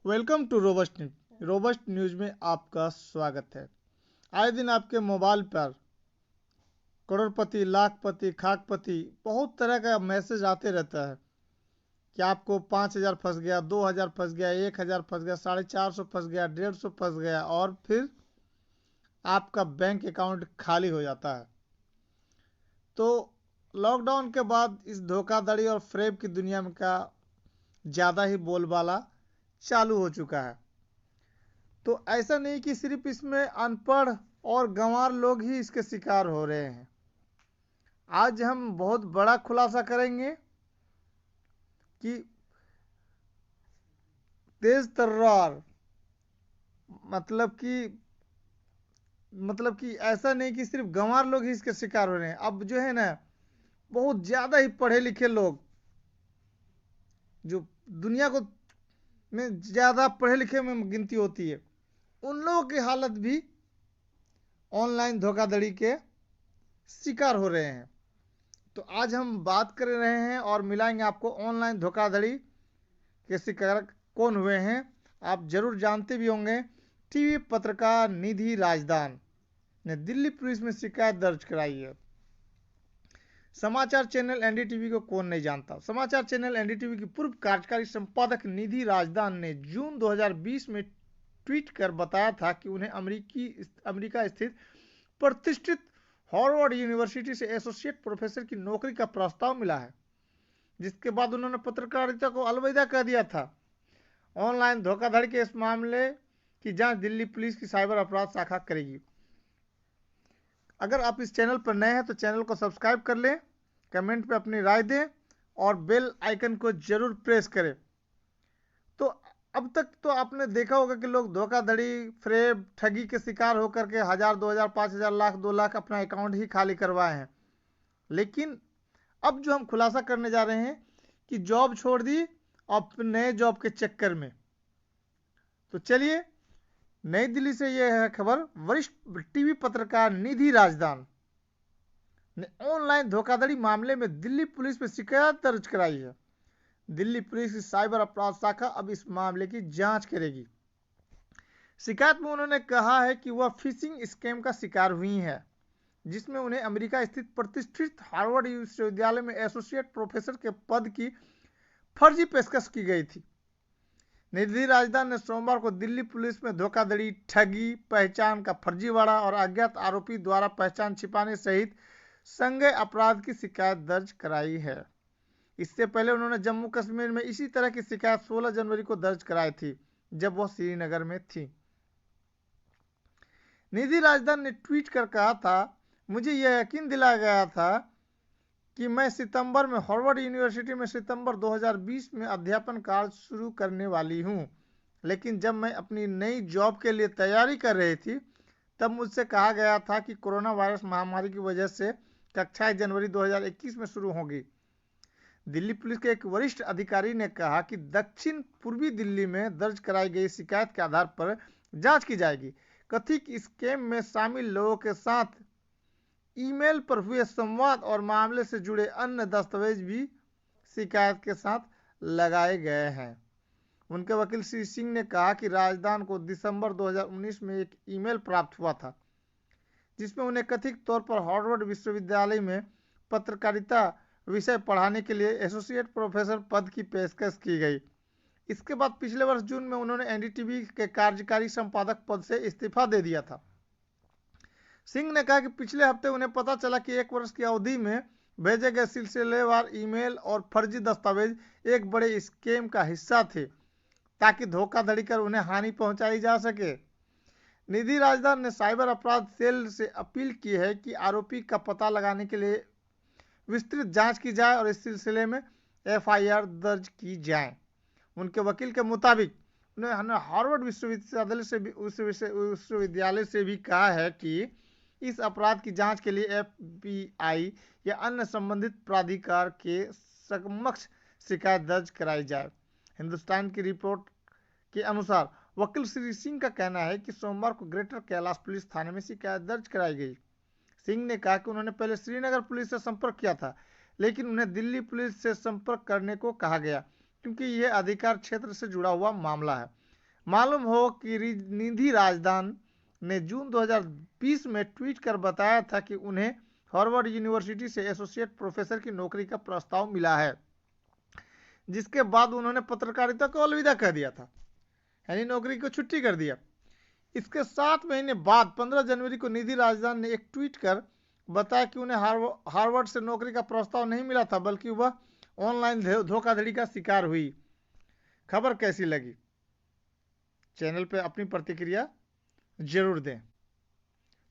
Welcome to Robust News. Robust News में आपका स्वागत है। आए दिन आपके मोबाइल पर करोड़पति, लाखपति, खाकपति बहुत तरह का मैसेज आते रहता है कि आपको 5,000 फंस गया, 2,000 फंस गया, 1,000 फंस गया, 450 फंस गया, 150 फंस गया और फिर आपका बैंक अकाउंट खाली हो जाता है। तो लॉकडाउन के बाद इस धोखाधड़ी और फ्रॉड की दुनिया में का ज़्यादा ही बोलबाला चालू हो चुका है। तो ऐसा नहीं कि सिर्फ इसमें अनपढ़ और गंवार लोग ही इसके शिकार हो रहे हैं। आज हम बहुत बड़ा खुलासा करेंगे कि तेज तर्रार मतलब कि ऐसा नहीं कि सिर्फ गंवार लोग ही इसके शिकार हो रहे हैं। अब जो है ना, बहुत ज़्यादा ही पढ़े लिखे लोग, जो दुनिया को में ज़्यादा पढ़े लिखे में गिनती होती है, उन लोगों की हालत भी ऑनलाइन धोखाधड़ी के शिकार हो रहे हैं। तो आज हम बात कर रहे हैं और मिलाएंगे आपको ऑनलाइन धोखाधड़ी के शिकार कौन हुए हैं। आप जरूर जानते भी होंगे। टीवी पत्रकार निधि राजदान ने दिल्ली पुलिस में शिकायत दर्ज कराई है। समाचार चैनल एनडीटीवी को कौन नहीं जानता। समाचार चैनल एनडीटीवी की पूर्व कार्यकारी संपादक निधि राजदान ने जून 2020 में ट्वीट कर बताया था कि उन्हें अमेरिका स्थित प्रतिष्ठित हार्वर्ड यूनिवर्सिटी से एसोसिएट प्रोफेसर की नौकरी का प्रस्ताव मिला है, जिसके बाद उन्होंने पत्रकारिता को अलविदा कर दिया था। ऑनलाइन धोखाधड़ी के इस मामले की जांच दिल्ली पुलिस की साइबर अपराध शाखा करेगी। अगर आप इस चैनल पर नए हैं तो चैनल को सब्सक्राइब कर लें, कमेंट पे अपनी राय दें और बेल आइकन को जरूर प्रेस करें। तो अब तक तो आपने देखा होगा कि लोग धोखाधड़ी, फ्रॉड, ठगी के शिकार होकर के 1,000, 2,000, 5,000, लाख, 2 लाख अपना अकाउंट ही खाली करवाए हैं। लेकिन अब जो हम खुलासा करने जा रहे हैं कि जॉब छोड़ दी और नए जॉब के चक्कर में। तो चलिए, नई दिल्ली से यह है खबर। वरिष्ठ टीवी पत्रकार निधि राजदान ने ऑनलाइन धोखाधड़ी मामले में दिल्ली पुलिस में शिकायत दर्ज कराई है। दिल्ली पुलिस की साइबर अपराध शाखा अब इस मामले की जांच करेगी। शिकायत में उन्होंने कहा है कि वह फिशिंग स्कैम का शिकार हुई हैं, जिसमें उन्हें अमेरिका स्थित प्रतिष्ठित हार्वर्ड विश्वविद्यालय में एसोसिएट प्रोफेसर के पद की फर्जी पेशकश की गई थी। निधि राजदान ने सोमवार को दिल्ली पुलिस में धोखाधड़ी, ठगी, पहचान का फर्जीवाड़ा और अज्ञात आरोपी द्वारा पहचान छिपाने सहित संज्ञेय अपराध की शिकायत दर्ज कराई है। इससे पहले उन्होंने जम्मू कश्मीर में इसी तरह की शिकायत 16 जनवरी को दर्ज कराई थी, जब वह श्रीनगर में थी। निधि राजदान ने ट्वीट कर कहा था, मुझे यह यकीन दिलाया गया था कि मैं सितंबर में हार्वर्ड यूनिवर्सिटी में सितंबर 2020 में अध्यापन कार्य शुरू करने वाली हूं, लेकिन जब मैं अपनी नई जॉब के लिए तैयारी कर रही थी तब मुझसे कहा गया था कि कोरोना वायरस महामारी की वजह से कक्षाएं जनवरी 2021 में शुरू होंगी। दिल्ली पुलिस के एक वरिष्ठ अधिकारी ने कहा कि दक्षिण पूर्वी दिल्ली में दर्ज कराई गई शिकायत के आधार पर जांच की जाएगी। कथित स्कैम में शामिल लोगों के साथ ईमेल पर हुए संवाद और मामले से जुड़े अन्य दस्तावेज भी शिकायत के साथ लगाए गए हैं। उनके वकील श्री सिंह ने कहा कि राजदान को दिसंबर 2019 में एक ईमेल प्राप्त हुआ था, जिसमें उन्हें कथित तौर पर हार्वर्ड विश्वविद्यालय में पत्रकारिता विषय पढ़ाने के लिए एसोसिएट प्रोफेसर पद की पेशकश की गई। इसके बाद पिछले वर्ष जून में उन्होंने एनडीटीवी के कार्यकारी संपादक पद से इस्तीफा दे दिया था। सिंह ने कहा कि पिछले हफ्ते उन्हें पता चला कि 1 वर्ष की अवधि में भेजे गए सिलसिलेवार ईमेल और फर्जी दस्तावेज एक बड़े स्कैम का हिस्सा थे, ताकि धोखाधड़ी कर उन्हें हानि पहुंचाई जा सके। निधि राजदान ने साइबर अपराध सेल से अपील की है कि आरोपी का पता लगाने के लिए विस्तृत जांच की जाए और इस सिलसिले में एफआईआर दर्ज की जाए। उनके वकील के मुताबिक उन्होंने हार्वर्ड विश्वविद्यालय से भी कहा है कि इस अपराध की जांच के लिए एफबीआई या अन्य संबंधित प्राधिकार के समक्ष शिकायत दर्ज कराई जाए। हिंदुस्तान की रिपोर्ट के अनुसार वकील श्री सिंह का कहना है कि सोमवार को ग्रेटर कैलाश पुलिस थाने में शिकायत दर्ज कराई गई। सिंह ने कहा कि उन्होंने पहले श्रीनगर पुलिस से संपर्क किया था, लेकिन उन्हें दिल्ली पुलिस से संपर्क करने को कहा गया, क्योंकि यह अधिकार क्षेत्र से जुड़ा हुआ मामला है। मालूम हो कि निधि राजदान ने जून 2020 में ट्वीट कर बताया था कि उन्हें हार्वर्ड यूनिवर्सिटी से एसोसिएट प्रोफेसर की नौकरी का प्रस्ताव मिला है, जिसके बाद उन्होंने पत्रकारिता को अलविदा कह दिया था, यानी नौकरी को छुट्टी कर दिया। इसके 7 महीने बाद 15 जनवरी को निधि राजदान ने एक ट्वीट कर बताया कि उन्हें हार्वर्ड से नौकरी का प्रस्ताव नहीं मिला था, बल्कि वह ऑनलाइन धोखाधड़ी का शिकार हुई। खबर कैसी लगी? चैनल पर अपनी प्रतिक्रिया जरूर दें।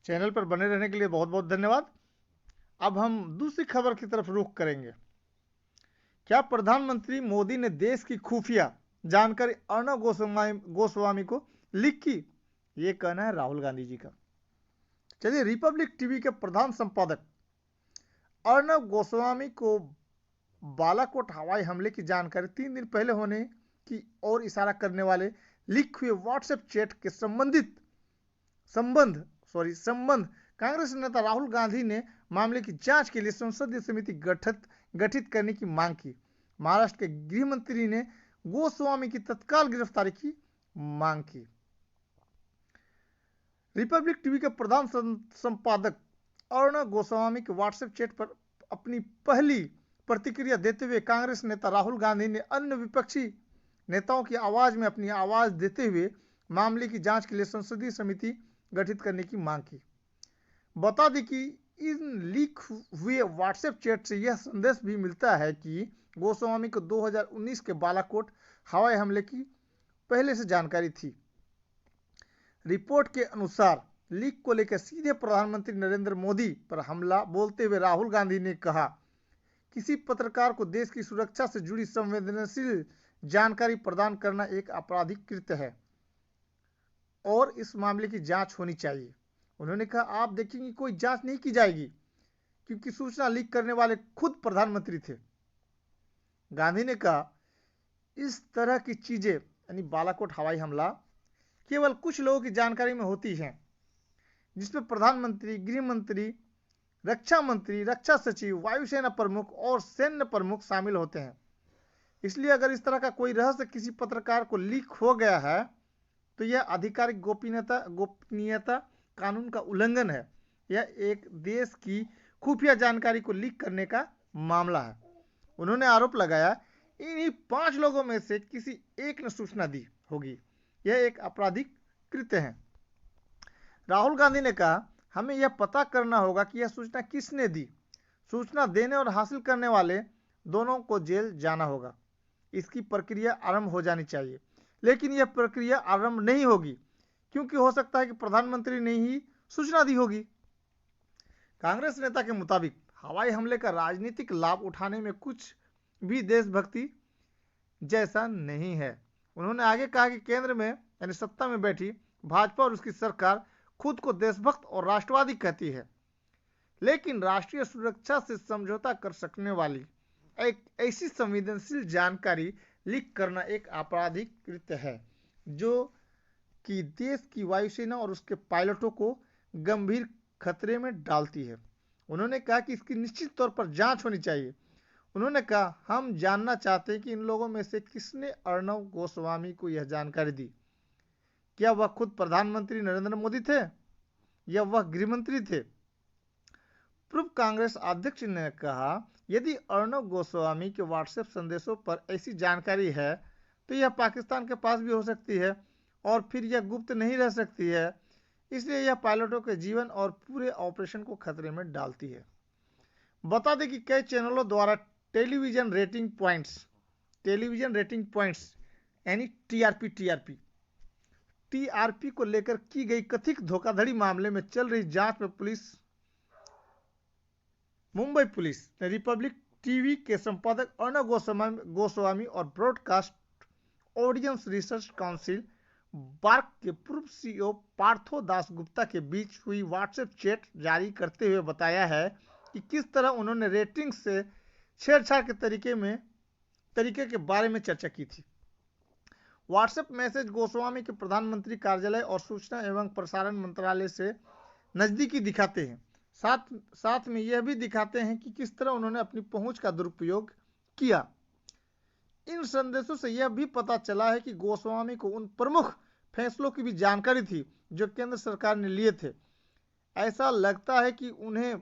चैनल पर बने रहने के लिए बहुत बहुत धन्यवाद। अब हम दूसरी खबर की तरफ रुख करेंगे। क्या प्रधानमंत्री मोदी ने देश की खुफिया जानकारी अर्णव गोस्वामी को लीक की? ये कहना है राहुल गांधी जी का। चलिए, रिपब्लिक टीवी के प्रधान संपादक अर्णव गोस्वामी को बालाकोट हवाई हमले की जानकारी 3 दिन पहले होने की ओर इशारा करने वाले लीक हुए व्हाट्सएप चैट के संबंध कांग्रेस नेता राहुल गांधी ने मामले की जांच के लिए संसदीय समिति गठित करने की मांग की। महाराष्ट्र के गृह मंत्री ने गोस्वामी की तत्काल गिरफ्तारी की मांग की। रिपब्लिक टीवी के प्रधान संपादक अर्णव गोस्वामी के व्हाट्सएप चैट पर अपनी पहली प्रतिक्रिया देते हुए कांग्रेस नेता राहुल गांधी ने अन्य विपक्षी नेताओं की आवाज में अपनी आवाज देते हुए मामले की जांच के लिए संसदीय समिति गठित करने की मांग की। बता दें कि इन लीक हुए व्हाट्सएप चैट से यह संदेश भी मिलता है कि गोस्वामी को 2019 के बालाकोट हवाई हमले की पहले से जानकारी थी। रिपोर्ट के अनुसार लीक को लेकर सीधे प्रधानमंत्री नरेंद्र मोदी पर हमला बोलते हुए राहुल गांधी ने कहा, किसी पत्रकार को देश की सुरक्षा से जुड़ी संवेदनशील जानकारी प्रदान करना एक आपराधिक कृत्य है और इस मामले की जांच होनी चाहिए। उन्होंने कहा, आप देखेंगे कोई जांच नहीं की जाएगी क्योंकि सूचना लीक करने वाले खुद प्रधानमंत्री थे। गांधी ने कहा, इस तरह की चीजें यानी बालाकोट हवाई हमला केवल कुछ लोगों की जानकारी में होती हैं, जिसमें प्रधानमंत्री, गृह मंत्री, रक्षा मंत्री, रक्षा सचिव, वायुसेना प्रमुख और सैन्य प्रमुख शामिल होते हैं। इसलिए अगर इस तरह का कोई रहस्य किसी पत्रकार को लीक हो गया है तो यह आधिकारिक गोपनीयता कानून का उल्लंघन है। यह एक देश की खुफिया जानकारी को लीक करने का मामला है। उन्होंने आरोप लगाया, इन्हीं 5 लोगों में से किसी एक ने सूचना दी होगी। यह एक आपराधिक कृत्य है। राहुल गांधी ने कहा, हमें यह पता करना होगा कि यह सूचना किसने दी। सूचना देने और हासिल करने वाले दोनों को जेल जाना होगा। इसकी प्रक्रिया आरंभ हो जानी चाहिए, लेकिन यह प्रक्रिया आरंभ नहीं होगी क्योंकि हो सकता है कि प्रधानमंत्री ने ही सूचना दी होगी। कांग्रेस नेता के मुताबिक हवाई हमले का राजनीतिक लाभ उठाने में कुछ भी देशभक्ति जैसा नहीं है। उन्होंने आगे कहा कि केंद्र में यानी सत्ता में बैठी भाजपा और उसकी सरकार खुद को देशभक्त और राष्ट्रवादी कहती है, लेकिन राष्ट्रीय सुरक्षा से समझौता कर सकने वाली एक ऐसी संवेदनशील जानकारी लीक करना एक आपराधिक कृत्य है जो कि देश की वायुसेना और उसके पायलटों को गंभीर खतरे में डालती है। उन्होंने कहा कि इसकी निश्चित तौर पर जांच होनी चाहिए। उन्होंने कहा, हम जानना चाहते हैं कि इन लोगों में से किसने अर्णव गोस्वामी को यह जानकारी दी। क्या वह खुद प्रधानमंत्री नरेंद्र मोदी थे या वह गृहमंत्री थे? पूर्व कांग्रेस अध्यक्ष ने कहा, यदि अर्णव गोस्वामी के व्हाट्सएप संदेशों पर ऐसी जानकारी है तो यह पाकिस्तान के पास भी हो सकती है और फिर यह गुप्त नहीं रह सकती है। इसलिए यह पायलटों के जीवन और पूरे ऑपरेशन को खतरे में डालती है। बता दें कि कई चैनलों द्वारा टेलीविजन रेटिंग पॉइंट्स यानी टीआरपी को लेकर की गई कथित धोखाधड़ी मामले में चल रही जांच में मुंबई पुलिस ने रिपब्लिक टीवी के संपादक अर्णव गोस्वामी और Broadcast Audience Research Council BARC के पूर्व सीईओ पार्थो दास गुप्ता के बीच हुई व्हाट्सएप चैट जारी करते हुए बताया है कि किस तरह उन्होंने रेटिंग से छेड़छाड़ के तरीके के बारे में चर्चा की थी। व्हाट्सएप मैसेज गोस्वामी के प्रधानमंत्री कार्यालय और सूचना एवं प्रसारण मंत्रालय से नजदीकी दिखाते हैं। साथ में यह भी दिखाते हैं कि किस तरह उन्होंने अपनी पहुंच का दुरुपयोग किया। इन संदेशों से यह भी पता चला है कि गोस्वामी को उन प्रमुख फैसलों की भी जानकारी थी जो केंद्र सरकार ने लिए थे। ऐसा लगता है कि उन्हें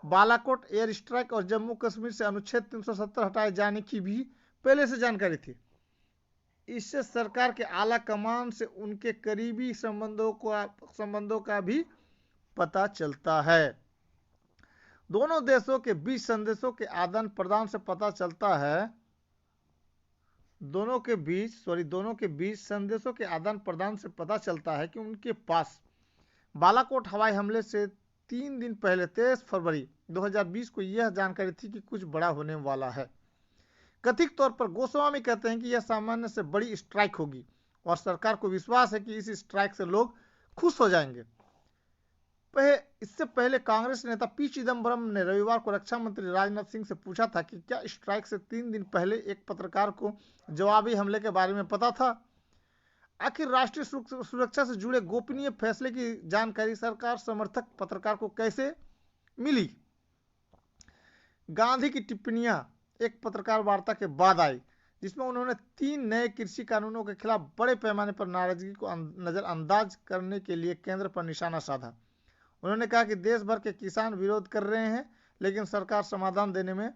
बालाकोट एयर स्ट्राइक और जम्मू कश्मीर से अनुच्छेद 370 हटाए जाने की भी पहले से जानकारी थी। इससे सरकार के आला कमान से उनके करीबी संबंधों का भी पता चलता है। दोनों देशों के बीच संदेशों के आदान प्रदान से पता चलता है दोनों के बीच संदेशों के आदान प्रदान से पता चलता है कि उनके पास बालाकोट हवाई हमले से 3 दिन पहले 23 फरवरी 2020 को यह जानकारी थी कि कुछ बड़ा होने वाला है। कथित तौर पर गोस्वामी कहते हैं कि यह सामान्य से बड़ी स्ट्राइक होगी और सरकार को विश्वास है कि इस स्ट्राइक से लोग खुश हो जाएंगे। इससे पहले कांग्रेस नेता पी चिदम्बरम ने रविवार को रक्षा मंत्री राजनाथ सिंह से पूछा था कि क्या स्ट्राइक से 3 दिन पहले एक पत्रकार को जवाबी हमले के बारे में पता था। आखिर राष्ट्रीय सुरक्षा से जुड़े गोपनीय फैसले की जानकारी सरकार समर्थक पत्रकार को कैसे मिली। गांधी की टिप्पणियां एक पत्रकार वार्ता के बाद आई जिसमें उन्होंने 3 नए कृषि कानूनों के खिलाफ बड़े पैमाने पर नाराजगी को नजरअंदाज करने के लिए केंद्र पर निशाना साधा। उन्होंने कहा कि देश भर के किसान विरोध कर रहे हैं लेकिन सरकार समाधान देने में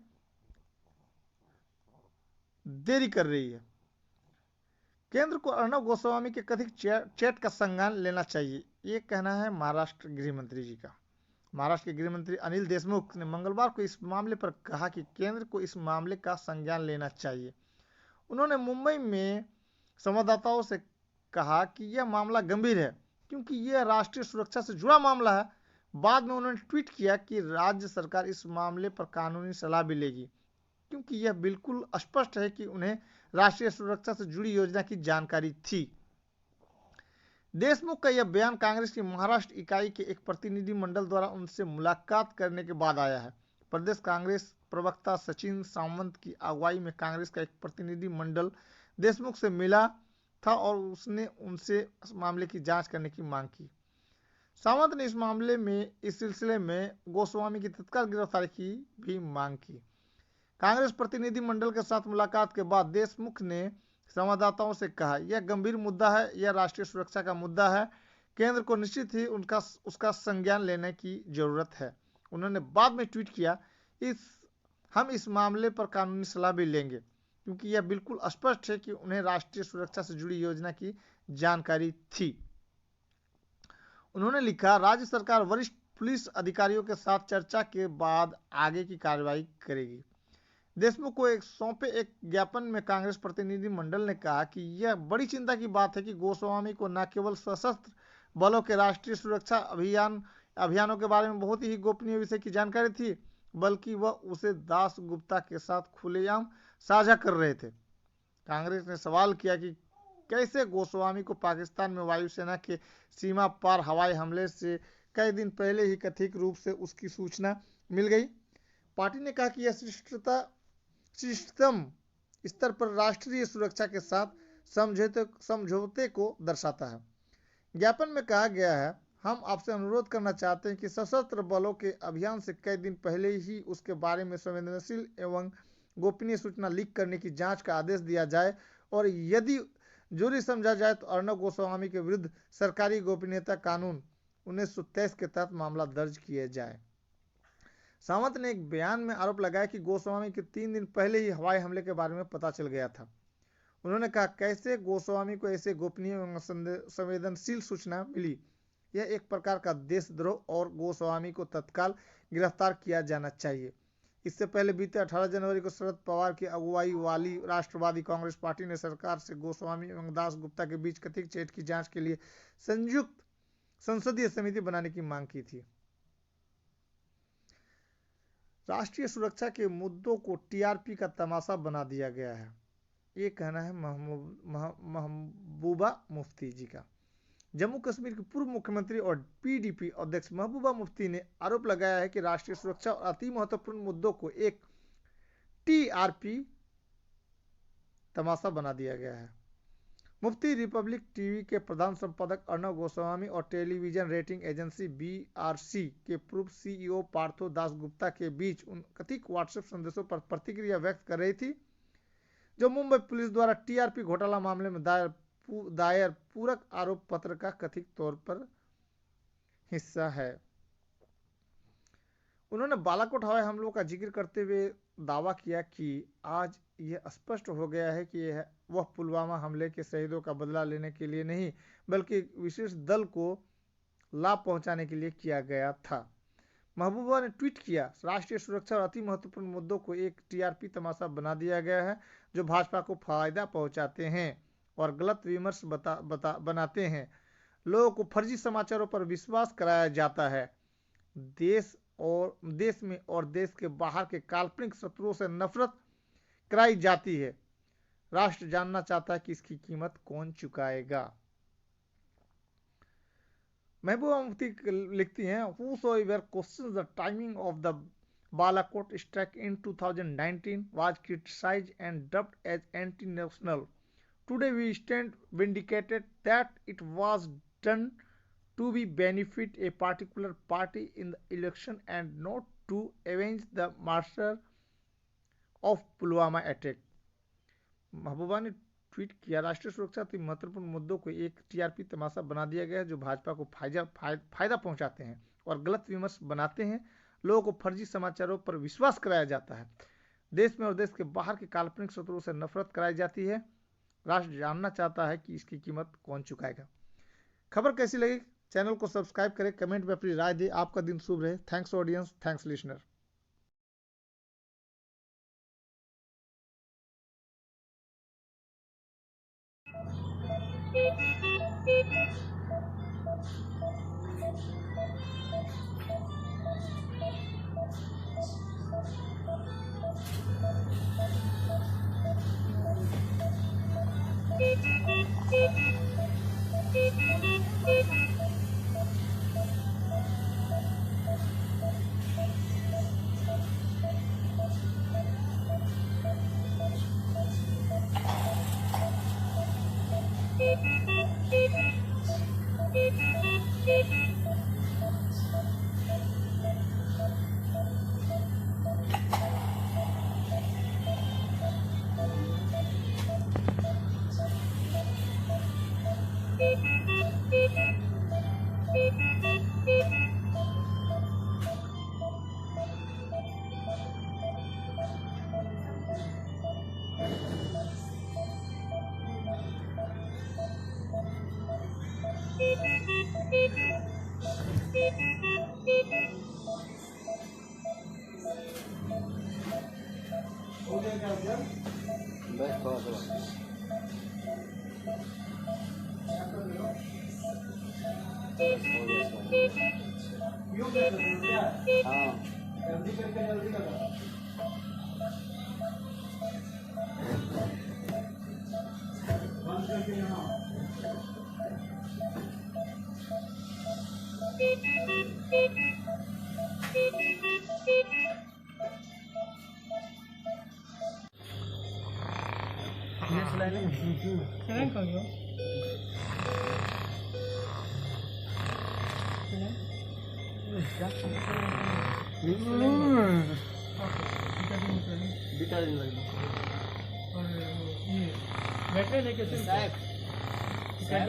देरी कर रही है। केंद्र को अर्णब गोस्वामी के कथित चैट का संज्ञान लेना चाहिए, ये कहना है महाराष्ट्र गृह मंत्री जी का। महाराष्ट्र के गृह मंत्री अनिल देशमुख ने मंगलवार को इस मामले पर कहा कि केंद्र को इस मामले का संज्ञान लेना चाहिए। उन्होंने मुंबई में संवाददाताओं से कहा कि यह मामला गंभीर है क्योंकि यह राष्ट्रीय सुरक्षा से जुड़ा मामला है। बाद में उन्होंने ट्वीट किया कि राज्य सरकार इस मामले पर कानूनी सलाह भी लेगी क्योंकि यह बिल्कुल स्पष्ट है कि उन्हें राष्ट्रीय सुरक्षा से जुड़ी योजना की जानकारी थी। देशमुख का यह बयान कांग्रेस की महाराष्ट्र इकाई के एक प्रतिनिधि मंडल द्वारा उनसे मुलाकात करने के बाद आया है। प्रदेश कांग्रेस प्रवक्ता सचिन सावंत की अगुवाई में कांग्रेस का एक प्रतिनिधि मंडल देशमुख से मिला था और उसने उनसे इस मामले की जांच करने की मांग की। सावंत ने इस सिलसिले में गोस्वामी की तत्काल गिरफ्तारी की भी मांग की। कांग्रेस प्रतिनिधि मंडल के साथ मुलाकात के बाद देशमुख ने संवाददाताओं से कहा, यह गंभीर मुद्दा है, यह राष्ट्रीय सुरक्षा का मुद्दा है। केंद्र को निश्चित ही उसका संज्ञान लेने की जरूरत है। उन्होंने बाद में ट्वीट किया, हम इस मामले पर कानूनी सलाह भी लेंगे क्योंकि यह बिल्कुल स्पष्ट है कि उन्हें राष्ट्रीय सुरक्षा से जुड़ी योजना की जानकारी थी। उन्होंने लिखा, राज्य सरकार वरिष्ठ पुलिस अधिकारियों के साथ चर्चा के बाद आगे की कार्रवाई करेगी। देशमुख को सौंपे एक ज्ञापन में कांग्रेस प्रतिनिधि मंडल ने कहा कि यह बड़ी चिंता की बात है कि गोस्वामी को न केवल सशस्त्र बलों के राष्ट्रीय सुरक्षा अभियानों के बारे में बहुत ही गोपनीय विषय की जानकारी थी, बल्कि वह उसे दास गुप्ता के साथ खुलेआम साझा कर रहे थे। कांग्रेस ने सवाल किया कि कैसे गोस्वामी को पाकिस्तान में वायुसेना के सीमा पार हवाई हमले से कई दिन पहले ही कथित रूप से उसकी सूचना मिल गई। पार्टी ने कहा कि यह शिष्टतम स्तर पर राष्ट्रीय सुरक्षा के साथ समझौते को दर्शाता है। ज्ञापन में कहा गया है, हम आपसे अनुरोध करना चाहते हैं कि सशस्त्र बलों के अभियान से कई दिन पहले ही उसके बारे में संवेदनशील एवं गोपनीय सूचना लीक करने की जांच का आदेश दिया जाए और यदि जरूरी समझा जाए तो अर्णब गोस्वामी के विरुद्ध सरकारी गोपनीयता कानून 1923 के तहत मामला दर्ज किया जाए। सावंत ने एक बयान में आरोप लगाया कि गोस्वामी के 3 दिन पहले ही हवाई हमले के बारे में पता चल गया था। उन्होंने कहा, कैसे गोस्वामी को ऐसे गोपनीय एवं संवेदनशील सूचना मिली। यह एक प्रकार का देशद्रोह और गोस्वामी को तत्काल गिरफ्तार किया जाना चाहिए। इससे पहले बीते 18 जनवरी को शरद पवार की अगुवाई वाली राष्ट्रवादी कांग्रेस पार्टी ने सरकार से गोस्वामी एवं दास गुप्ता के बीच कथित चैट की जांच के लिए संयुक्त संसदीय समिति बनाने की मांग की थी। राष्ट्रीय सुरक्षा के मुद्दों को टीआरपी का तमाशा बना दिया गया है, ये कहना है महबूबा मुफ्ती जी का। जम्मू कश्मीर के पूर्व मुख्यमंत्री और पीडीपी अध्यक्ष महबूबा मुफ्ती ने आरोप लगाया है कि राष्ट्रीय सुरक्षा और अति महत्वपूर्ण मुद्दों को एक टीआरपी तमाशा बना दिया गया है। मुफ्ती रिपब्लिक टीवी के प्रधान संपादक अर्णब गोस्वामी और टेलीविजन रेटिंग एजेंसी बीआरसी के पूर्व सीईओ पार्थो दास गुप्ता के बीच उन कथित व्हाट्सएप संदेशों पर प्रतिक्रिया व्यक्त कर रही थी जो मुंबई पुलिस द्वारा टीआरपी घोटाला मामले में दायर दायर पूरक आरोप पत्र का कथित तौर पर हिस्सा है। उन्होंने बालाकोट हवाई हमलों का जिक्र करते हुए दावा किया कि आज यह स्पष्ट हो गया है कि वह पुलवामा हमले के शहीदों का बदला लेने के लिए नहीं बल्कि विशेष दल को लाभ पहुंचाने के लिए किया गया था। महबूबा ने ट्वीट किया, राष्ट्रीय सुरक्षा और अति महत्वपूर्ण मुद्दों को एक टीआरपी तमाशा बना दिया गया है जो भाजपा को फायदा पहुंचाते हैं और गलत विमर्श बनाते हैं। लोगों को फर्जी समाचारों पर विश्वास कराया जाता है। देश में और देश के बाहर के काल्पनिक शत्रुओं से नफरत कराई जाती है। राष्ट्र जानना चाहता है कि इसकी कीमत कौन चुकाएगा। महबूबा मुफ्ती लिखती हैं, whosoever questions the timing of the Balakot strike in 2019 was criticized and dubbed as anti-national. Today we stand vindicated that it was done to be benefit a particular party in the election and not to avenge the massacre of Pulwama attack. महबूबा ने tweet किया, राष्ट्रीय सुरक्षा के महत्वपूर्ण मुद्दों को एक TRP तमाशा बना दिया गया है जो भाजपा को फायदा पहुंचाते हैं और गलत विमर्श बनाते हैं। लोगों को फर्जी समाचारों पर विश्वास कराया जाता है। देश में और देश के बाहर के काल्पनिक शत्रुओं से नफरत कराई जाती है। राष्ट्र जानना चाहता है कि इसकी कीमत कौन चुकाएगा। खबर कैसी लगी? चैनल को सब्सक्राइब करें, कमेंट में अपनी राय दें। आपका दिन शुभ रहे। Thanks audience, thanks listener.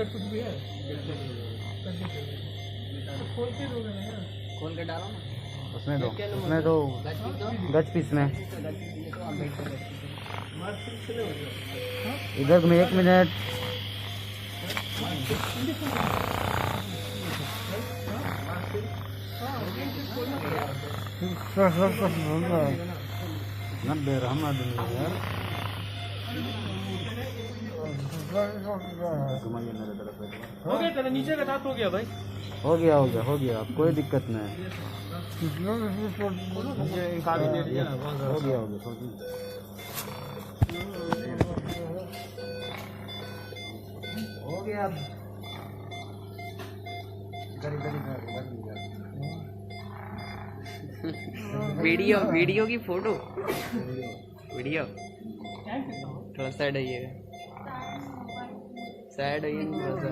कुछ भी है खोल के डालो ना, उसमें दो गच पीस में इधर में 1 मिनट हो गया तेरा नीचे का दांत हो गया भाई, हो गया अब कोई दिक्कत नहीं हो गया वीडियो की फोटो वीडियो थोड़ा साइड आइएगा, साइड आइए थोड़ा सा।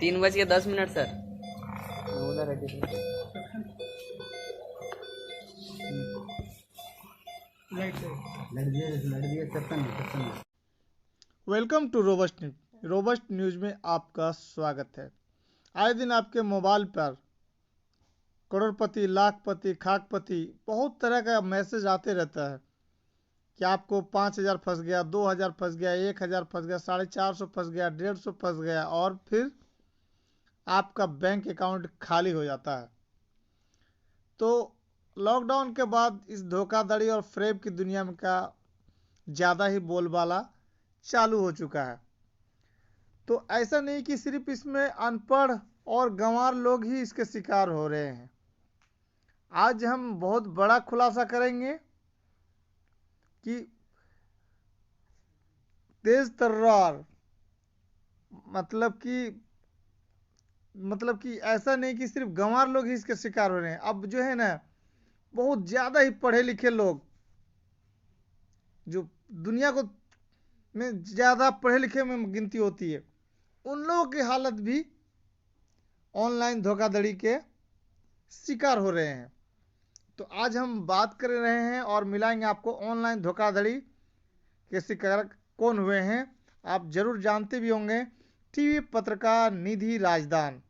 3:10 सर, उधर welcome to Robust News. Robust News में आपका स्वागत है। आए दिन आपके मोबाइल पर करोड़पति, लाखपति, खाकपति बहुत तरह का मैसेज आते रहता है कि आपको 5,000 फंस गया, 2,000 फंस गया, 1,000 फंस गया, 450 फंस गया, 150 फंस गया और फिर आपका बैंक अकाउंट खाली हो जाता है। तो लॉकडाउन के बाद इस धोखाधड़ी और फ्रॉड की दुनिया में का ज़्यादा ही बोलबाला चालू हो चुका है। तो ऐसा नहीं कि सिर्फ इसमें अनपढ़ और गंवार लोग ही इसके शिकार हो रहे हैं। आज हम बहुत बड़ा खुलासा करेंगे कि तेज तर्रार मतलब कि ऐसा नहीं कि सिर्फ गंवार लोग ही इसके शिकार हो रहे हैं। अब जो है ना, बहुत ज़्यादा ही पढ़े लिखे लोग, जो दुनिया को में ज़्यादा पढ़े लिखे में गिनती होती है, उन लोगों की हालत भी ऑनलाइन धोखाधड़ी के शिकार हो रहे हैं। तो आज हम बात कर रहे हैं और मिलाएंगे आपको ऑनलाइन धोखाधड़ी के शिकार कौन हुए हैं। आप जरूर जानते भी होंगे। टीवी पत्रकार निधि राजदान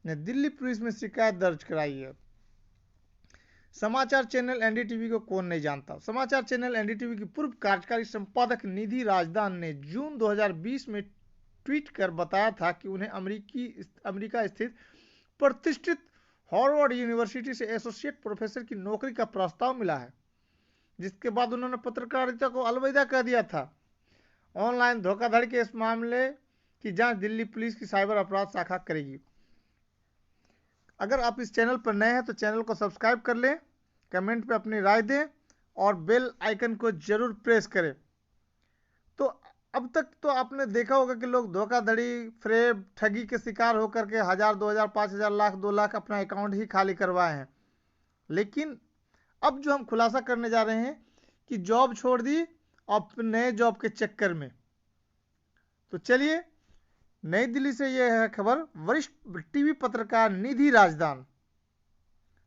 ने दिल्ली पुलिस में शिकायत दर्ज कराई है। समाचार चैनल एनडीटीवी को कौन नहीं जानता। समाचार चैनल एनडीटीवी की पूर्व कार्यकारी संपादक निधि राजदान ने जून 2020 में ट्वीट कर बताया था कि उन्हें अमेरिका स्थित प्रतिष्ठित हार्वर्ड यूनिवर्सिटी से एसोसिएट प्रोफेसर की नौकरी का प्रस्ताव मिला है, जिसके बाद उन्होंने पत्रकारिता को अलविदा कर दिया था। ऑनलाइन धोखाधड़ी के इस मामले की जांच दिल्ली पुलिस की साइबर अपराध शाखा करेगी। अगर आप इस चैनल पर नए हैं तो चैनल को सब्सक्राइब कर लें, कमेंट पे अपनी राय दें और बेल आइकन को जरूर प्रेस करें। तो अब तक तो आपने देखा होगा कि लोग धोखाधड़ी, फ्रॉड, ठगी के शिकार होकर के 1,000, 2,000, 5,000, लाख, 2 लाख अपना अकाउंट ही खाली करवाए हैं। लेकिन अब जो हम खुलासा करने जा रहे हैं कि जॉब छोड़ दी और नए जॉब के चक्कर में। तो चलिए, नई दिल्ली से यह है खबर। वरिष्ठ टीवी पत्रकार निधि राजदान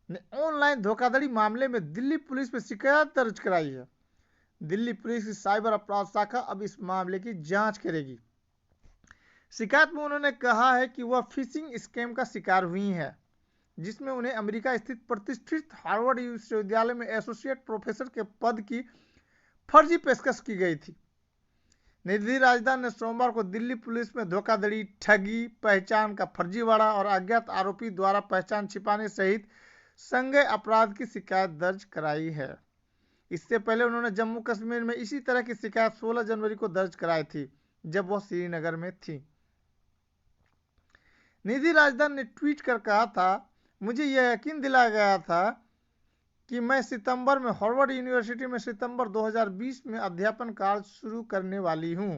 ने ऑनलाइन धोखाधड़ी मामले में दिल्ली पुलिस में शिकायत दर्ज कराई है। दिल्ली पुलिस की साइबर अपराध शाखा अब इस मामले की जांच करेगी। शिकायत में उन्होंने कहा है कि वह फिशिंग स्कैम का शिकार हुई हैं, जिसमें उन्हें अमेरिका स्थित प्रतिष्ठित हार्वर्ड विश्वविद्यालय में एसोसिएट प्रोफेसर के पद की फर्जी पेशकश की गई थी। निधि राजदान ने सोमवार को दिल्ली पुलिस में धोखाधड़ी, ठगी, पहचान का फर्जीवाड़ा और अज्ञात आरोपी द्वारा पहचान छिपाने सहित संज्ञेय अपराध की शिकायत दर्ज कराई है। इससे पहले उन्होंने जम्मू कश्मीर में इसी तरह की शिकायत 16 जनवरी को दर्ज कराई थी, जब वह श्रीनगर में थी। निधि राजदान ने ट्वीट कर कहा था, मुझे यह यकीन दिलाया गया था कि मैं सितंबर में हार्वर्ड यूनिवर्सिटी में सितंबर 2020 में अध्यापन कार्य शुरू करने वाली हूं,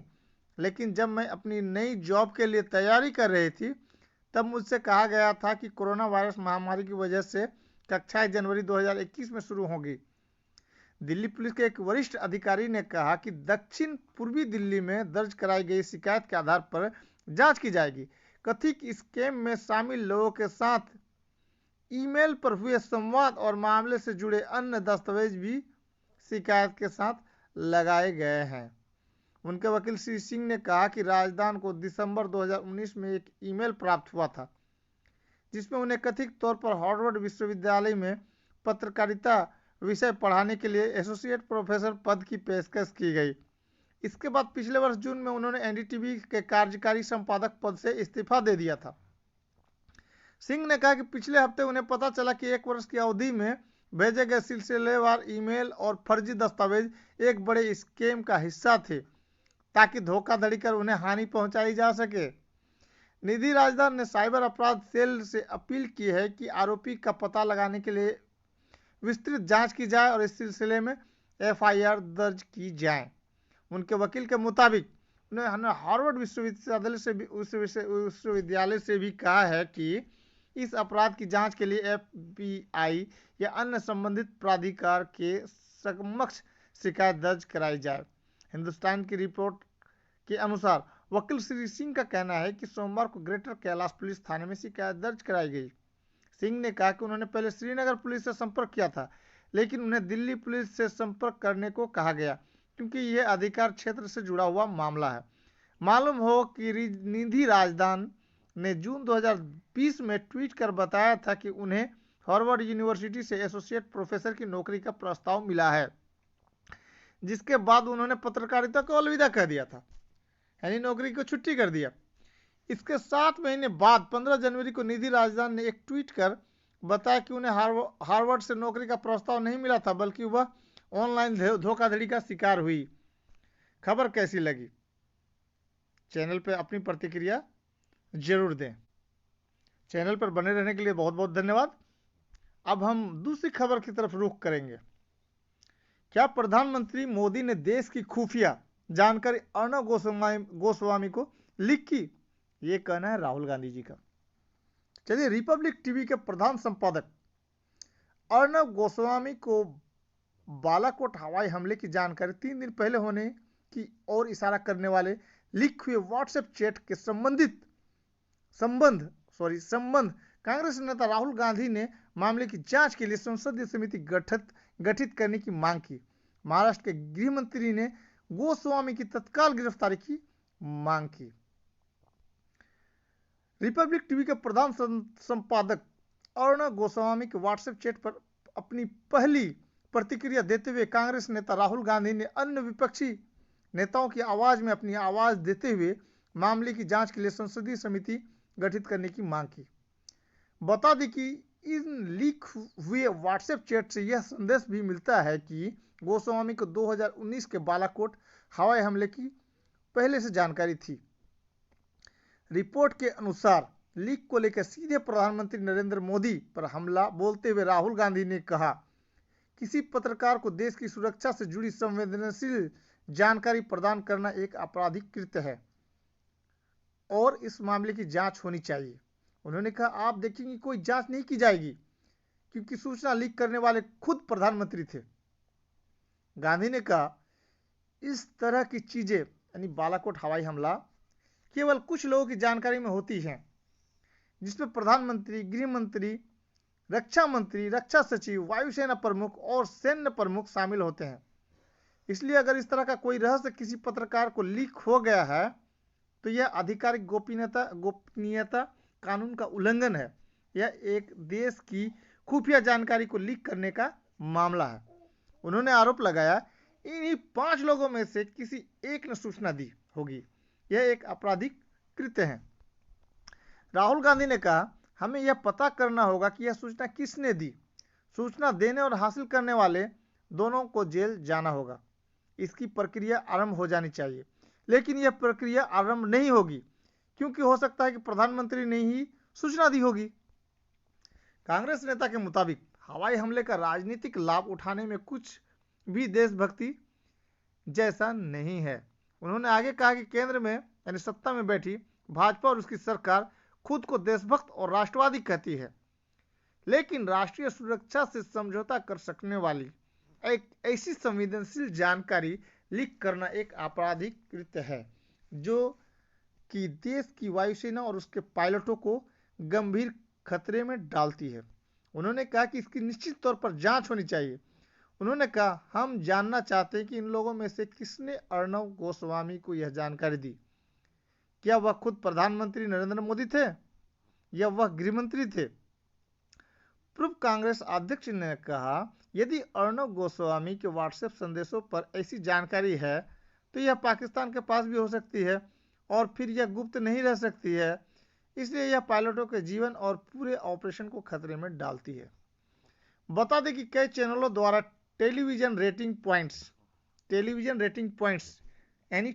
लेकिन जब मैं अपनी नई जॉब के लिए तैयारी कर रही थी तब मुझसे कहा गया था कि कोरोना वायरस महामारी की वजह से कक्षाएं जनवरी 2021 में शुरू होंगी। दिल्ली पुलिस के एक वरिष्ठ अधिकारी ने कहा कि दक्षिण पूर्वी दिल्ली में दर्ज कराई गई शिकायत के आधार पर जांच की जाएगी। कथित स्कैम में शामिल लोगों के साथ ईमेल पर हुए संवाद और मामले से जुड़े अन्य दस्तावेज भी शिकायत के साथ लगाए गए हैं। उनके वकील श्री सिंह ने कहा कि राजदान को दिसंबर 2019 में एक ईमेल प्राप्त हुआ था, जिसमें उन्हें कथित तौर पर हार्वर्ड विश्वविद्यालय में पत्रकारिता विषय पढ़ाने के लिए एसोसिएट प्रोफेसर पद की पेशकश की गई। इसके बाद पिछले वर्ष जून में उन्होंने एनडीटीवी के कार्यकारी संपादक पद से इस्तीफा दे दिया था। सिंह ने कहा कि पिछले हफ्ते उन्हें पता चला कि 1 वर्ष की अवधि में भेजे गए सिलसिलेवार ईमेल और फर्जी दस्तावेज एक बड़े स्कैम का हिस्सा थे, ताकि धोखाधड़ी कर उन्हें हानि पहुंचाई जा सके। निधि राजदान ने साइबर अपराध सेल से अपील की है कि आरोपी का पता लगाने के लिए विस्तृत जांच की जाए और इस सिलसिले में एफआईआर दर्ज की जाए। उनके वकील के मुताबिक उन्होंने हार्वर्ड विश्वविद्यालय से भी कहा है कि इस अपराध की जांच के लिए एफबीआई या अन्य संबंधित प्राधिकार के समक्ष शिकायत दर्ज कराई जाए। हिंदुस्तान की रिपोर्ट के अनुसार वकील श्री सिंह का कहना है कि सोमवार को ग्रेटर कैलाश पुलिस थाने में शिकायत दर्ज कराई गई। सिंह ने कहा कि उन्होंने पहले श्रीनगर पुलिस से संपर्क किया था, लेकिन उन्हें दिल्ली पुलिस से संपर्क करने को कहा गया क्योंकि यह अधिकार क्षेत्र से जुड़ा हुआ मामला है। मालूम हो कि निधि राजदान ने जून 2020 में ट्वीट कर बताया था कि उन्हें हार्वर्ड यूनिवर्सिटी से एसोसिएट प्रोफेसर की नौकरी का प्रस्ताव मिला है, जिसके बाद उन्होंने पत्रकारिता को अलविदा कह दिया था, यानी नौकरी को छुट्टी कर दिया। इसके 7 महीने बाद 15 जनवरी को निधि राजदान ने एक ट्वीट कर बताया कि उन्हें हार्वर्ड से नौकरी का प्रस्ताव नहीं मिला था, बल्कि वह ऑनलाइन धोखाधड़ी का शिकार हुई। खबर कैसी लगी? चैनल पर अपनी प्रतिक्रिया जरूर दें। चैनल पर बने रहने के लिए बहुत बहुत धन्यवाद। अब हम दूसरी खबर की तरफ रुख करेंगे। क्या प्रधानमंत्री मोदी ने देश की खुफिया जानकारी अर्णव गोस्वामी को लीक की? ये कहना है राहुल गांधी जी का। चलिए, रिपब्लिक टीवी के प्रधान संपादक अर्णव गोस्वामी को बालाकोट हवाई हमले की जानकारी 3 दिन पहले होने की ओर इशारा करने वाले लीक हुए व्हाट्सएप चैट के संबंध कांग्रेस नेता राहुल गांधी ने मामले की जांच के लिए संसदीय समिति गठित करने की मांग की। महाराष्ट्र के गृह मंत्री ने गोस्वामी की तत्काल गिरफ्तारी की मांग की। रिपब्लिक टीवी के प्रधान संपादक अर्णव गोस्वामी के व्हाट्सएप चैट पर अपनी पहली प्रतिक्रिया देते हुए कांग्रेस नेता राहुल गांधी ने अन्य विपक्षी नेताओं की आवाज में अपनी आवाज देते हुए मामले की जांच के लिए संसदीय समिति गठित करने की मांग की। बता दें कि इन लीक हुए व्हाट्सएप चैट से यह संदेश भी मिलता है कि गोस्वामी को 2019 के बालाकोट हवाई हमले की पहले से जानकारी थी। रिपोर्ट के अनुसार लीक को लेकर सीधे प्रधानमंत्री नरेंद्र मोदी पर हमला बोलते हुए राहुल गांधी ने कहा, किसी पत्रकार को देश की सुरक्षा से जुड़ी संवेदनशील जानकारी प्रदान करना एक आपराधिक कृत्य है और इस मामले की जांच होनी चाहिए। उन्होंने कहा, आप देखेंगे कोई जांच नहीं की जाएगी क्योंकि सूचना लीक करने वाले खुद प्रधानमंत्री थे। गांधी ने कहा, इस तरह की चीजें यानी बालाकोट हवाई हमला केवल कुछ लोगों की जानकारी में होती हैं, जिसमें प्रधानमंत्री, गृह मंत्री, रक्षा मंत्री, रक्षा सचिव, वायुसेना प्रमुख और सैन्य प्रमुख शामिल होते हैं। इसलिए अगर इस तरह का कोई रहस्य किसी पत्रकार को लीक हो गया है तो यह आधिकारिक गोपनीयता कानून का उल्लंघन है। यह एक देश की खुफिया जानकारी को लीक करने का मामला है। उन्होंने आरोप लगाया, इन्हीं 5 लोगों में से किसी एक ने सूचना दी होगी। यह एक आपराधिक कृत्य है। राहुल गांधी ने कहा, हमें यह पता करना होगा कि यह सूचना किसने दी। सूचना देने और हासिल करने वाले दोनों को जेल जाना होगा। इसकी प्रक्रिया आरंभ हो जानी चाहिए, लेकिन यह प्रक्रिया आरंभ नहीं होगी क्योंकि हो सकता है कि प्रधानमंत्री ने ही सूचना दी होगी। कांग्रेस नेता के मुताबिक हवाई हमले का राजनीतिक लाभ उठाने में कुछ भी देशभक्ति जैसा नहीं है। उन्होंने आगे कहा कि केंद्र में यानी सत्ता में बैठी भाजपा और उसकी सरकार खुद को देशभक्त और राष्ट्रवादी कहती है, लेकिन राष्ट्रीय सुरक्षा से समझौता कर सकने वाली एक ऐसी संवेदनशील जानकारी लीक करना एक आपराधिक कृत्य है जो कि देश की वायुसेना और उसके पायलटों को गंभीर खतरे में डालती है। उन्होंने कहा कि इसकी निश्चित तौर पर जांच होनी चाहिए। उन्होंने कहा, हम जानना चाहते हैं कि इन लोगों में से किसने अर्णव गोस्वामी को यह जानकारी दी। क्या वह खुद प्रधानमंत्री नरेंद्र मोदी थे या वह गृहमंत्री थे? पूर्व कांग्रेस अध्यक्ष ने कहा, यदि अर्णव गोस्वामी के व्हाट्सएप संदेशों पर ऐसी जानकारी है तो यह पाकिस्तान के पास भी हो सकती है और फिर यह गुप्त नहीं रह सकती है। इसलिए यह पायलटों के जीवन और पूरे ऑपरेशन को खतरे में डालती है। बता दें कि कई चैनलों द्वारा टेलीविजन रेटिंग पॉइंट्स यानी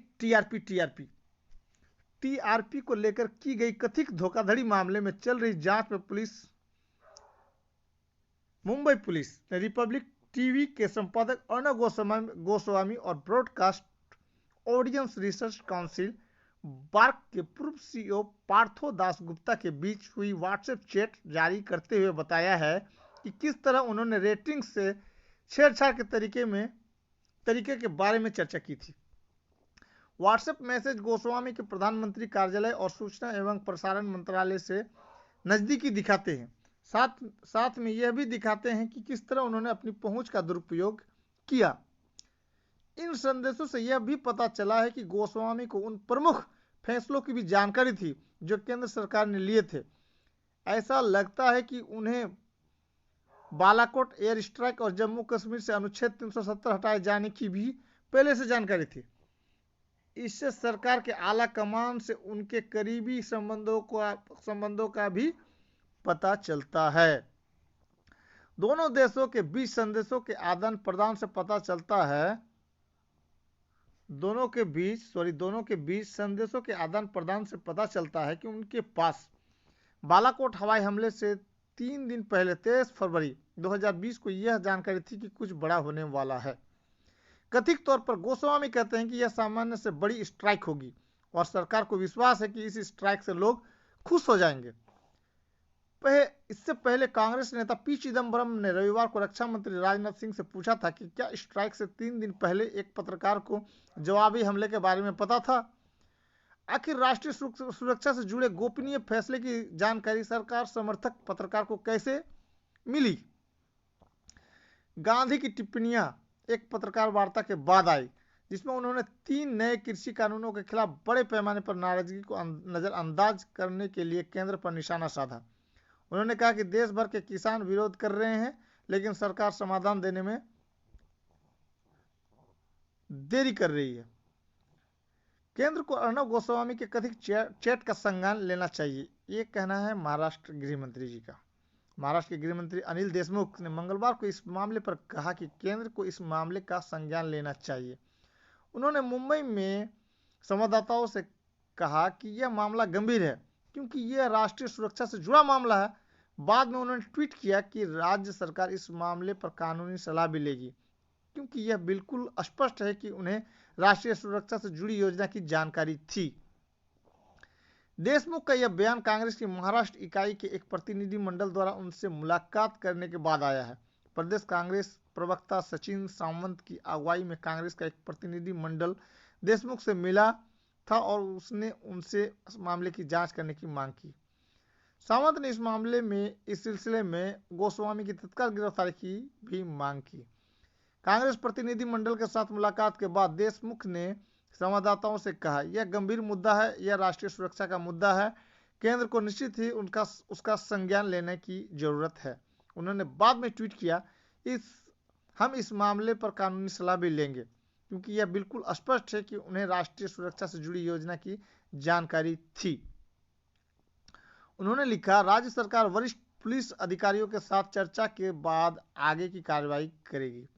टीआरपी को लेकर की गई कथित धोखाधड़ी मामले में चल रही जांच में मुंबई पुलिस ने रिपब्लिक टीवी के संपादक अर्णव गोस्वामी और Broadcast Audience Research Council BARC के पूर्व सीईओ पार्थो दास गुप्ता के बीच हुई व्हाट्सएप चैट जारी करते हुए बताया है कि किस तरह उन्होंने रेटिंग से छेड़छाड़ के तरीके के बारे में चर्चा की थी। व्हाट्सएप मैसेज गोस्वामी के प्रधानमंत्री कार्यालय और सूचना एवं प्रसारण मंत्रालय से नजदीकी दिखाते हैं। साथ में यह भी दिखाते हैं कि किस तरह उन्होंने अपनी पहुंच का दुरुपयोग किया। इन संदेशों से यह भी पता चला है कि गोस्वामी को उन प्रमुख फैसलों की भी जानकारी थी जो केंद्र सरकार ने लिए थे। ऐसा लगता है कि उन्हें बालाकोट एयर स्ट्राइक और जम्मू कश्मीर से अनुच्छेद 370 हटाए जाने की भी पहले से जानकारी थी। इससे सरकार के आला कमान से उनके करीबी संबंधों का भी पता चलता है। दोनों देशों के बीच संदेशों के आदान प्रदान से पता चलता है दोनों के बीच संदेशों के आदान प्रदान से पता चलता है कि उनके पास बालाकोट हवाई हमले से 3 दिन पहले 23 फरवरी 2020 को यह जानकारी थी कि कुछ बड़ा होने वाला है। कथित तौर पर गोस्वामी कहते हैं कि यह सामान्य से बड़ी स्ट्राइक होगी और सरकार को विश्वास है कि इस स्ट्राइक से लोग खुश हो जाएंगे। इससे पहले कांग्रेस नेता पी चिदम्बरम ने रविवार को रक्षा मंत्री राजनाथ सिंह से पूछा था कि क्या स्ट्राइक से 3 दिन पहले एक पत्रकार को जवाबी हमले के बारे में पता था। आखिर राष्ट्रीय सुरक्षा से जुड़े गोपनीय फैसले की जानकारी सरकार समर्थक पत्रकार को कैसे मिली। गांधी की टिप्पणियां एक पत्रकार वार्ता के बाद आई जिसमें उन्होंने 3 नए कृषि कानूनों के खिलाफ बड़े पैमाने पर नाराजगी को नजरअंदाज करने के लिए केंद्र पर निशाना साधा। उन्होंने कहा कि देश भर के किसान विरोध कर रहे हैं लेकिन सरकार समाधान देने में देरी कर रही है। केंद्र को अर्णब गोस्वामी के कथित चैट का संज्ञान लेना चाहिए, ये कहना है महाराष्ट्र गृह मंत्री जी का। महाराष्ट्र के गृह मंत्री अनिल देशमुख ने मंगलवार को इस मामले पर कहा कि केंद्र को इस मामले का संज्ञान लेना चाहिए। उन्होंने मुंबई में संवाददाताओं से कहा कि यह मामला गंभीर है क्योंकि यह राष्ट्रीय सुरक्षा से जुड़ा मामला है। बाद में उन्होंने ट्वीट किया कि राज्य सरकार इस मामले पर कानूनी सलाह भी लेगी क्योंकि यह बिल्कुल स्पष्ट है कि उन्हें राष्ट्रीय सुरक्षा से जुड़ी योजना की जानकारी थी। देशमुख का यह बयान कांग्रेस की महाराष्ट्र इकाई के एक प्रतिनिधि मंडल द्वारा उनसे मुलाकात करने के बाद आया है। प्रदेश कांग्रेस प्रवक्ता सचिन सावंत की अगुवाई में कांग्रेस का एक प्रतिनिधि मंडल देशमुख से मिला था और उसने उनसे इस मामले की जांच करने की मांग की। सावंत ने इस सिलसिले में गोस्वामी की तत्काल गिरफ्तारी की भी मांग की। कांग्रेस प्रतिनिधि मंडल के साथ मुलाकात के बाद देशमुख ने संवाददाताओं से कहा, यह गंभीर मुद्दा है, यह राष्ट्रीय सुरक्षा का मुद्दा है। केंद्र को निश्चित ही उसका संज्ञान लेने की जरूरत है। उन्होंने बाद में ट्वीट किया, हम इस मामले पर कानूनी सलाह भी लेंगे क्योंकि यह बिल्कुल स्पष्ट है कि उन्हें राष्ट्रीय सुरक्षा से जुड़ी योजना की जानकारी थी। उन्होंने लिखा, राज्य सरकार वरिष्ठ पुलिस अधिकारियों के साथ चर्चा के बाद आगे की कार्रवाई करेगी।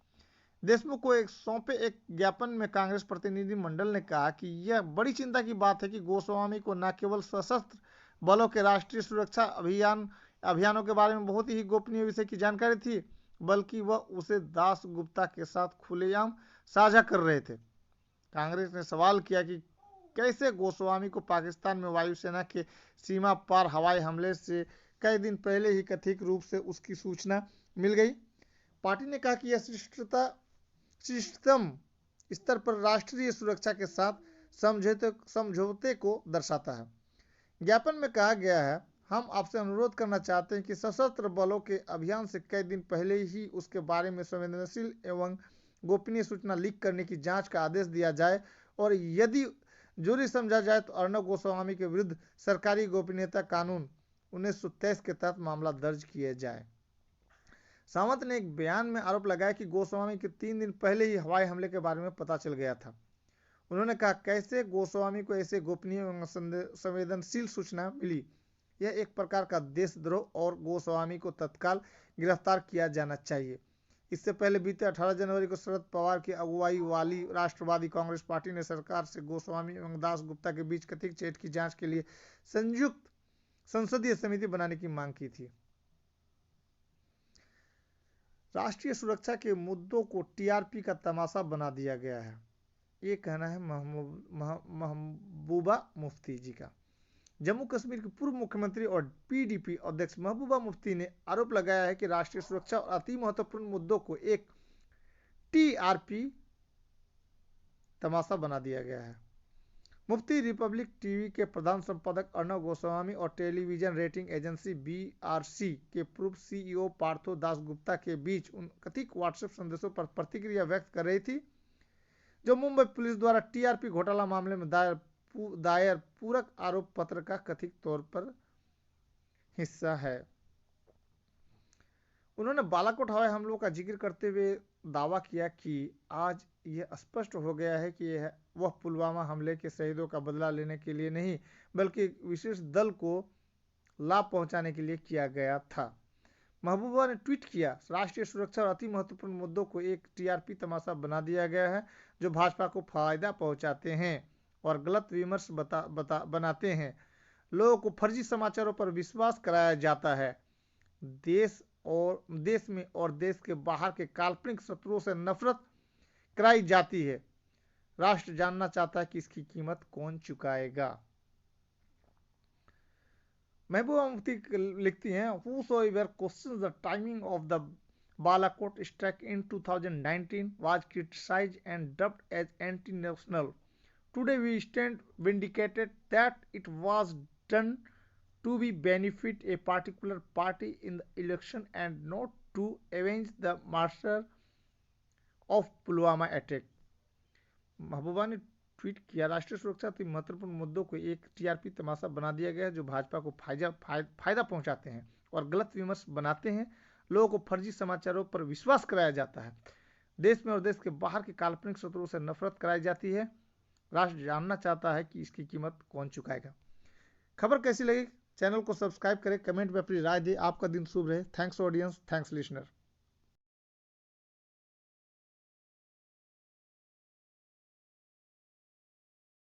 देशमुख को सौंपे एक ज्ञापन में कांग्रेस प्रतिनिधि मंडल ने कहा कि यह बड़ी चिंता की बात है कि गोस्वामी को न केवल सशस्त्र बलों के राष्ट्रीय सुरक्षा अभियानों के बारे में बहुत ही गोपनीय विषय की जानकारी थी बल्कि वह उसे दास गुप्ता के साथ खुलेआम साझा कर रहे थे। कांग्रेस ने सवाल किया कि कैसे गोस्वामी को पाकिस्तान में वायुसेना के सीमा पार हवाई हमले से कई दिन पहले ही कथित रूप से उसकी सूचना मिल गई। पार्टी ने कहा कि यह शिष्टतम स्तर पर राष्ट्रीय सुरक्षा के साथ समझौते को दर्शाता है। ज्ञापन में कहा गया है, हम आपसे अनुरोध करना चाहते हैं कि सशस्त्र बलों के अभियान से कई दिन पहले ही उसके बारे में संवेदनशील एवं गोपनीय सूचना लीक करने की जांच का आदेश दिया जाए और यदि जरूरी समझा जाए तो अर्णब गोस्वामी के विरुद्ध सरकारी गोपनीयता कानून 1923 के तहत मामला दर्ज किया जाए। सावंत ने एक बयान में आरोप लगाया कि गोस्वामी के 3 दिन पहले ही हवाई हमले के बारे में पता चल गया था। उन्होंने कहा, कैसे गोस्वामी को ऐसे गोपनीय एवं संवेदनशील सूचना मिली। यह एक प्रकार का देशद्रोह और गोस्वामी को तत्काल गिरफ्तार किया जाना चाहिए। इससे पहले बीते 18 जनवरी को शरद पवार की अगुवाई वाली राष्ट्रवादी कांग्रेस पार्टी ने सरकार से गोस्वामी एवं दास गुप्ता के बीच कथित चैट की जांच के लिए संयुक्त संसदीय समिति बनाने की मांग की थी। राष्ट्रीय सुरक्षा के मुद्दों को टीआरपी का तमाशा बना दिया गया है, ये कहना है महबूबा मुफ्ती जी का। जम्मू कश्मीर के पूर्व मुख्यमंत्री और पीडीपी अध्यक्ष महबूबा मुफ्ती ने आरोप लगाया है कि राष्ट्रीय सुरक्षा और अति महत्वपूर्ण मुद्दों को एक टीआरपी तमाशा बना दिया गया है। मुफ्ती रिपब्लिक टीवी के प्रधान संपादक अर्णव गोस्वामी और टेलीविजन रेटिंग एजेंसी बीआरसी के पूर्व सीईओ पार्थो दासगुप्ता के बीच उन कथित व्हाट्सएप संदेशों पर प्रतिक्रिया व्यक्त कर रही थी, जो मुंबई पुलिस द्वारा टीआरपी घोटाला मामले में दायर पूरक आरोप पत्र का कथित तौर पर हिस्सा है। उन्होंने बालाकोट हवाई हमलों का जिक्र करते हुए दावा किया कि आज यह स्पष्ट हो गया है कि वह पुलवामा हमले के शहीदों का बदला लेने के लिए नहीं, बल्कि विशेष दल को लाभ पहुंचाने के लिए किया गया था। महबूबा ने ट्वीट किया, राष्ट्रीय सुरक्षा और अति महत्वपूर्ण मुद्दों को एक टीआरपी तमाशा बना दिया गया है, जो भाजपा को फायदा पहुंचाते हैं और गलत विमर्श बनाते हैं। लोगों को फर्जी समाचारों पर विश्वास कराया जाता है। देश में और देश के बाहर के काल्पनिक शत्रुओं से नफरत कराई जाती है। राष्ट्र जानना चाहता है कि इसकी कीमत कौन चुकाएगा। महबूबा मुफ्ती लिखती हैं, whosoever questions the timing of the Balakot strike in 2019 was criticized and dubbed as anti-national. Today we stand vindicated that it was done to be benefit a particular party in the election and not to avenge the massacre of Pulwama attack. महबूबा ने tweet किया, राष्ट्रीय सुरक्षा के महत्वपूर्ण मुद्दों को एक TRP तमाशा बना दिया गया है, जो भाजपा को फायदा पहुंचाते हैं और गलत विमर्श बनाते हैं। लोगों को फर्जी समाचारों पर विश्वास कराया जाता है। देश में और देश के बाहर के काल्पनिक शत्रुओं से नफरत कराई जाती है। राष्ट्र जानना चाहता है कि इसकी कीमत कौन चुकाएगा। खबर कैसी लगी? चैनल को सब्सक्राइब करें, कमेंट में अपनी राय दें। आपका दिन शुभ रहे। Thanks audience, thanks listener.